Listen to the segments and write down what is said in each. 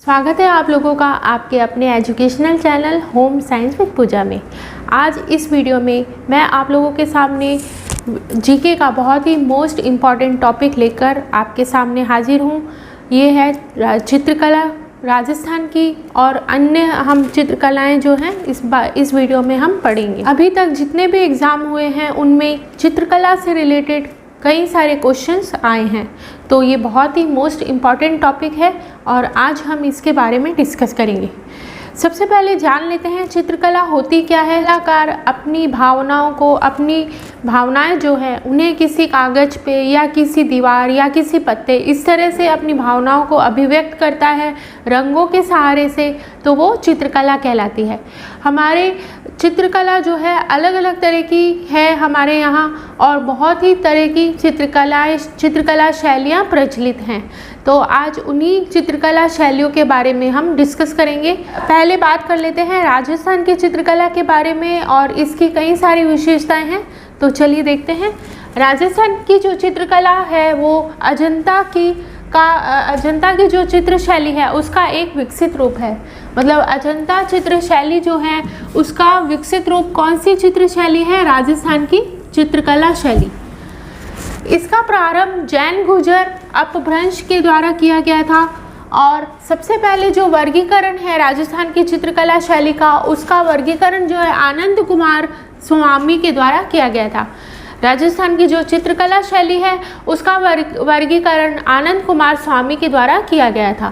स्वागत है आप लोगों का आपके अपने educational channel home science with Pooja में। आज इस वीडियो में मैं आप लोगों के सामने जीके का बहुत ही मोस्ट इम्पॉर्टेंट टॉपिक लेकर आपके सामने हाजिर हूँ। ये है चित्रकला राजस्थान की और अन्य हम चित्रकलाएं जो हैं इस वीडियो में हम पढ़ेंगे। अभी तक जितने भी एग्ज़ाम हुए हैं उनमें चित्रकला से रिलेटेड कई सारे क्वेश्चंस आए हैं, तो ये बहुत ही मोस्ट इम्पॉर्टेंट टॉपिक है और आज हम इसके बारे में डिस्कस करेंगे। सबसे पहले जान लेते हैं चित्रकला होती क्या है। कलाकार अपनी भावनाओं को, अपनी भावनाएं जो है उन्हें किसी कागज़ पे या किसी दीवार या किसी पत्ते इस तरह से अपनी भावनाओं को अभिव्यक्त करता है रंगों के सहारे से, तो वो चित्रकला कहलाती है। हमारे चित्रकला जो है अलग अलग तरह की है हमारे यहाँ और बहुत ही तरह की चित्रकला शैलियाँ प्रचलित हैं। तो आज उन्हीं चित्रकला शैलियों के बारे में हम डिस्कस करेंगे। पहले बात कर लेते हैं राजस्थान की चित्रकला के बारे में और इसकी कई सारी विशेषताएं हैं, तो चलिए देखते हैं। राजस्थान की जो चित्रकला है वो अजंता की जो चित्र शैली है उसका एक विकसित रूप है। मतलब अजंता चित्र शैली जो है उसका विकसित रूप कौन सी चित्र शैली है? राजस्थान की चित्रकला शैली। इसका प्रारंभ जैन गुर्जर अपभ्रंश के द्वारा किया गया था और सबसे पहले जो वर्गीकरण है राजस्थान की चित्रकला शैली का, उसका वर्गीकरण जो है आनंद कुमार स्वामी के द्वारा किया गया था। राजस्थान की जो चित्रकला शैली है उसका वर्गीकरण आनंद कुमार स्वामी के द्वारा किया गया था।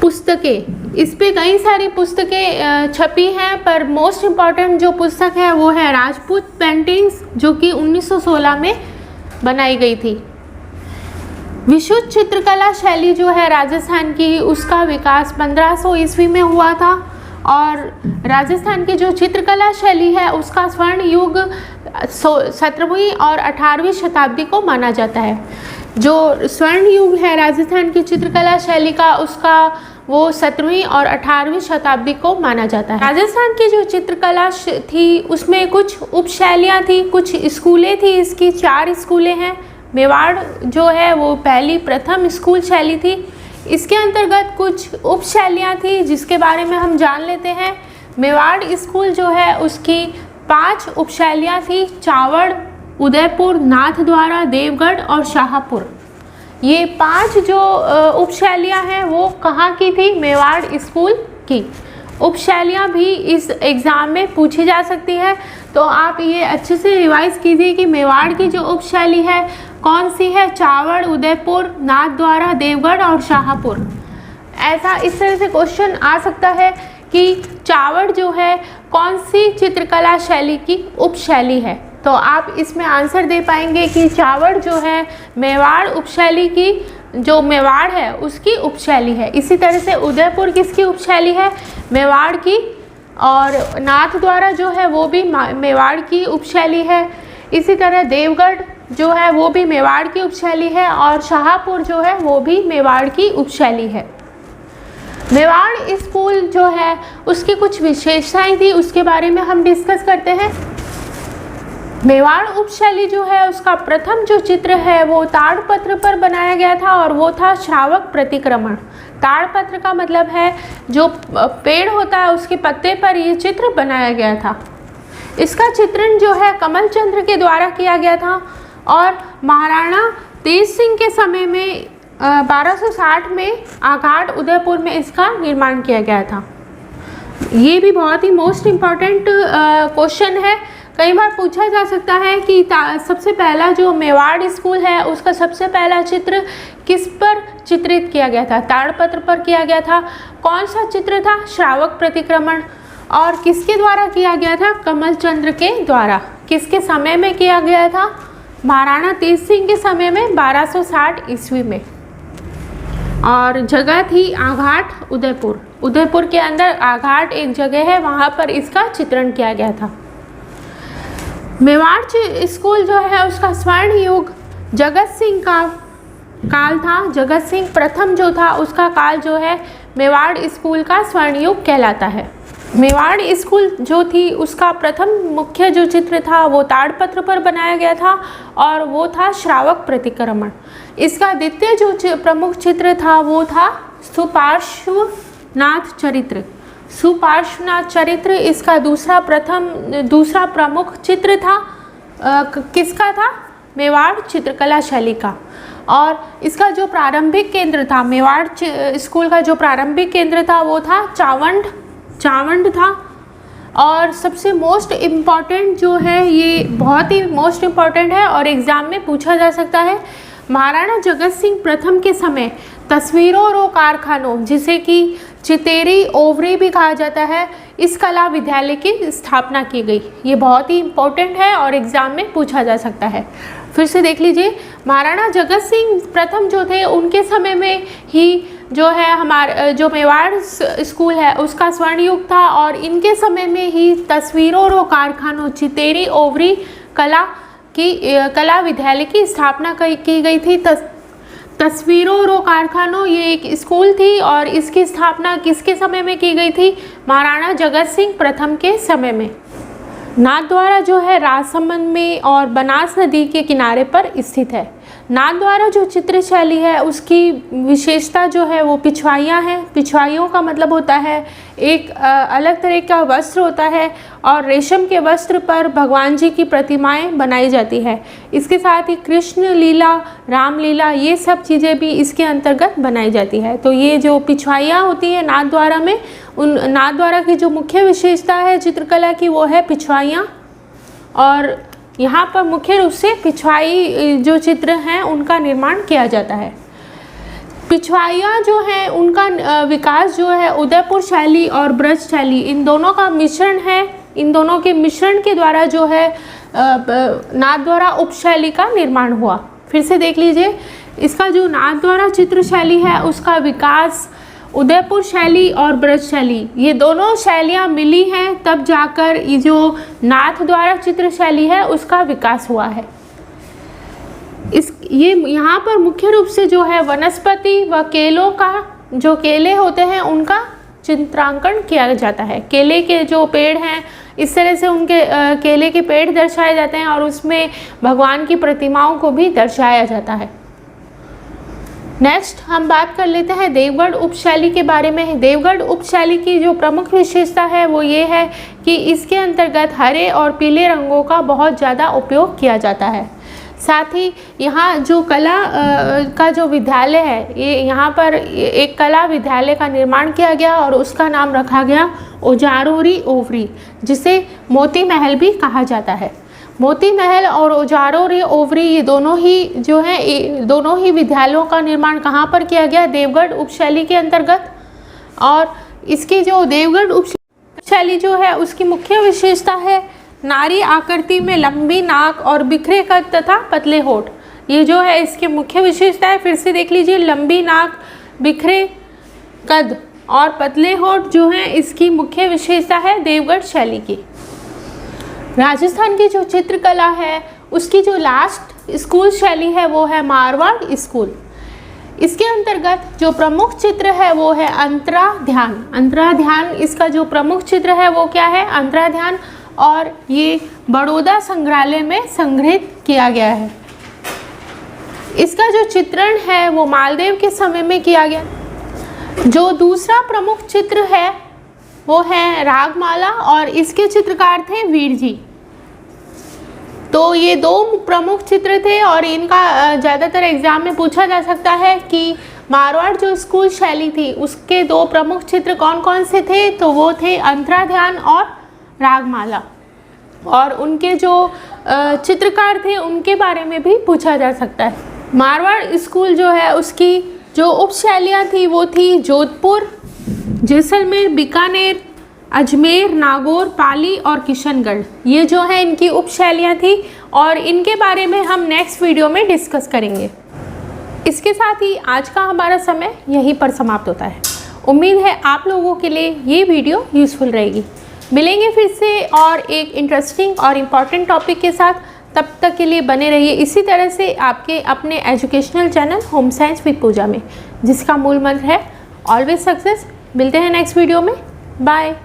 पुस्तकें, इस पे कई सारी पुस्तकें छपी हैं, पर मोस्ट इम्पॉर्टेंट जो पुस्तक है वो है राजपूत पेंटिंग्स, जो कि 1916 में बनाई गई थी। विशुद्ध चित्रकला शैली जो है राजस्थान की, उसका विकास 1500 ईस्वी में हुआ था और राजस्थान की जो चित्रकला शैली है उसका स्वर्ण युग 17वीं और 18वीं शताब्दी को माना जाता है। जो स्वर्ण युग है राजस्थान की चित्रकला शैली का, उसका वो 17वीं और 18वीं शताब्दी को माना जाता है। राजस्थान की जो चित्रकला थी उसमें कुछ उपशैलियाँ थी, कुछ स्कूलें थी। इसकी 4 स्कूलें हैं। मेवाड़ जो है वो प्रथम स्कूल शैली थी। इसके अंतर्गत कुछ उपशैलियाँ थी जिसके बारे में हम जान लेते हैं। मेवाड़ स्कूल जो है उसकी 5 उपशैलियाँ थी: चावड़, उदयपुर, नाथद्वारा, देवगढ़ और शाहपुर। ये 5 जो उपशैलियाँ हैं वो कहाँ की थी? मेवाड़ स्कूल की। उपशैलियाँ भी इस एग्ज़ाम में पूछी जा सकती है, तो आप ये अच्छे से रिवाइज कीजिए कि मेवाड़ की जो उपशैली है कौन सी है? चावड़, उदयपुर, नाथद्वारा, देवगढ़ और शाहपुर। ऐसा इस तरह से क्वेश्चन आ सकता है कि चावड़ जो है कौन सी चित्रकला शैली की उपशैली है, तो आप इसमें आंसर दे पाएंगे कि चावड़ जो है मेवाड़ उपशैली की, जो मेवाड़ है उसकी उपशैली है। इसी तरह से उदयपुर किसकी उपशैली है? मेवाड़ की। और नाथद्वारा जो है वो भी मेवाड़ की उपशैली है। इसी तरह देवगढ़ जो है वो भी मेवाड़ की उपशैली है और शाहपुर जो है वो भी मेवाड़ की उपशैली है। मेवाड़ स्कूल जो है उसकी कुछ विशेषताएं थी, उसके बारे में हम डिस्कस करते हैं। मेवाड़ उपशैली जो है उसका प्रथम जो चित्र है वो ताड़पत्र पर बनाया गया था और वो था श्रावक प्रतिक्रमण। ताड़पत्र का मतलब है जो पेड़ होता है उसके पत्ते पर ये चित्र बनाया गया था। इसका चित्रण जो है कमल चंद्र के द्वारा किया गया था और महाराणा तेज सिंह के समय में 1260 में आघाट उदयपुर में इसका निर्माण किया गया था। ये भी बहुत ही मोस्ट इम्पॉर्टेंट क्वेश्चन है। कई बार पूछा जा सकता है कि सबसे पहला जो मेवाड़ स्कूल है उसका सबसे पहला चित्र किस पर चित्रित किया गया था? ताड़पत्र पर किया गया था। कौन सा चित्र था? श्रावक प्रतिक्रमण। और किसके द्वारा किया गया था? कमल चंद्र के द्वारा। किसके समय में किया गया था? महाराणा तेज सिंह के समय में 1260 ईस्वी में। और जगह थी आघाट उदयपुर। उदयपुर के अंदर आघाट एक जगह है, वहाँ पर इसका चित्रण किया गया था। मेवाड़ स्कूल जो है उसका स्वर्ण युग जगत सिंह का काल था। जगत सिंह प्रथम जो था उसका काल जो है मेवाड़ स्कूल का स्वर्ण युग कहलाता है। मेवाड़ स्कूल जो थी उसका प्रथम मुख्य जो चित्र था वो ताड़पत्र पर बनाया गया था और वो था श्रावक प्रतिक्रमण। इसका द्वितीय जो प्रमुख चित्र था वो था सुपार्श्वनाथ चरित्र। सुपार्श्वनाथ चरित्र इसका दूसरा प्रमुख चित्र था। किसका था? मेवाड़ चित्रकला शैली का। और इसका जो प्रारंभिक केंद्र था, मेवाड़ स्कूल का जो प्रारंभिक केंद्र था वो था चावंड था। और सबसे मोस्ट इम्पॉर्टेंट जो है, ये बहुत ही मोस्ट इम्पॉर्टेंट है और एग्ज़ाम में पूछा जा सकता है, महाराणा जगत सिंह प्रथम के समय तस्वीरों और कारखानों, जिसे कि चितेरी ओवरी भी कहा जाता है, इस कला विद्यालय की स्थापना की गई। ये बहुत ही इम्पोर्टेंट है और एग्ज़ाम में पूछा जा सकता है। फिर से देख लीजिए, महाराणा जगत सिंह प्रथम जो थे उनके समय में ही जो है हमारा जो मेवाड़ स्कूल है उसका स्वर्ण युग था और इनके समय में ही तस्वीरों और कारखानों चितेरी ओवरी कला विद्यालय की स्थापना की गई थी। तस्वीरों और कारखानों ये एक स्कूल थी और इसकी स्थापना किसके समय में की गई थी? महाराणा जगत सिंह प्रथम के समय में। नाथद्वारा जो है राजसमंद में और बनास नदी के किनारे पर स्थित है। नाथद्वारा जो चित्र शैली है उसकी विशेषता जो है वो पिछवाइयाँ हैं। पिछवाइयों का मतलब होता है एक अलग तरह का वस्त्र होता है और रेशम के वस्त्र पर भगवान जी की प्रतिमाएं बनाई जाती है। इसके साथ ही कृष्ण लीला, रामलीला, ये सब चीज़ें भी इसके अंतर्गत बनाई जाती है। तो ये जो पिछवाइयाँ होती हैं नाथद्वारा में, उन नाथद्वारा की जो मुख्य विशेषता है चित्रकला की वो है पिछवाइयाँ। और यहाँ पर मुख्य रूप से पिछवाई जो चित्र हैं उनका निर्माण किया जाता है। पिछवाइयाँ जो हैं उनका विकास जो है उदयपुर शैली और ब्रज शैली, इन दोनों का मिश्रण है। इन दोनों के मिश्रण के द्वारा जो है नाथद्वारा उपशैली का निर्माण हुआ। फिर से देख लीजिए, इसका जो नाथद्वारा चित्र शैली है उसका विकास उदयपुर शैली और ब्रज शैली, ये दोनों शैलियाँ मिली हैं तब जाकर ये जो नाथद्वारा चित्र शैली है उसका विकास हुआ है। ये यहाँ पर मुख्य रूप से जो है वनस्पति व केलों का, जो केले होते हैं उनका चित्रांकन किया जाता है। केले के जो पेड़ हैं इस तरह से उनके केले के पेड़ दर्शाए जाते हैं और उसमें भगवान की प्रतिमाओं को भी दर्शाया जाता है। नेक्स्ट हम बात कर लेते हैं देवगढ़ उपशैली के बारे में। देवगढ़ उपशैली की जो प्रमुख विशेषता है वो ये है कि इसके अंतर्गत हरे और पीले रंगों का बहुत ज़्यादा उपयोग किया जाता है। साथ ही यहाँ जो कला का जो विद्यालय है, ये यहाँ पर एक कला विद्यालय का निर्माण किया गया और उसका नाम रखा गया ओजारोरी ओवरी, जिसे मोती महल भी कहा जाता है। मोती महल और ओजारोरी ओवरी ये दोनों ही जो हैं, दोनों ही विद्यालयों का निर्माण कहाँ पर किया गया? देवगढ़ उपशैली के अंतर्गत। और इसकी जो देवगढ़ उपशैली जो है उसकी मुख्य विशेषता है नारी आकृति में लंबी नाक और बिखरे कद तथा पतले होठ। ये जो है इसकी मुख्य विशेषता है। फिर से देख लीजिए, लंबी नाक, बिखरे कद और पतले होठ जो हैं इसकी मुख्य विशेषता है देवगढ़ शैली की। राजस्थान की जो चित्रकला है उसकी जो लास्ट स्कूल शैली है वो है मारवाड़ स्कूल। इसके अंतर्गत जो प्रमुख चित्र है वो है अंतरा ध्यान। अंतरा ध्यान इसका जो प्रमुख चित्र है वो क्या है? अंतरा ध्यान। और ये बड़ौदा संग्रहालय में संग्रहित किया गया है। इसका जो चित्रण है वो मालदेव के समय में किया गया। जो दूसरा प्रमुख चित्र है वो है रागमाला और इसके चित्रकार थे वीर जी। तो ये दो प्रमुख चित्र थे और इनका ज़्यादातर एग्जाम में पूछा जा सकता है कि मारवाड़ जो स्कूल शैली थी उसके दो प्रमुख चित्र कौन कौन से थे? तो वो थे अंतरा ध्यान और रागमाला। और उनके जो चित्रकार थे उनके बारे में भी पूछा जा सकता है। मारवाड़ स्कूल जो है उसकी जो उपशैलियाँ थी वो थी जोधपुर, जैसलमेर, बीकानेर, अजमेर, नागौर, पाली और किशनगढ़। ये जो है इनकी उपशैलियाँ थी और इनके बारे में हम नेक्स्ट वीडियो में डिस्कस करेंगे। इसके साथ ही आज का हमारा समय यहीं पर समाप्त होता है। उम्मीद है आप लोगों के लिए ये वीडियो यूज़फुल रहेगी। मिलेंगे फिर से और एक इंटरेस्टिंग और इम्पॉर्टेंट टॉपिक के साथ। तब तक के लिए बने रहिए इसी तरह से आपके अपने educational channel home science with Pooja में, जिसका मूल मंत्र है ऑलवेज सक्सेस। मिलते हैं नेक्स्ट वीडियो में। बाय।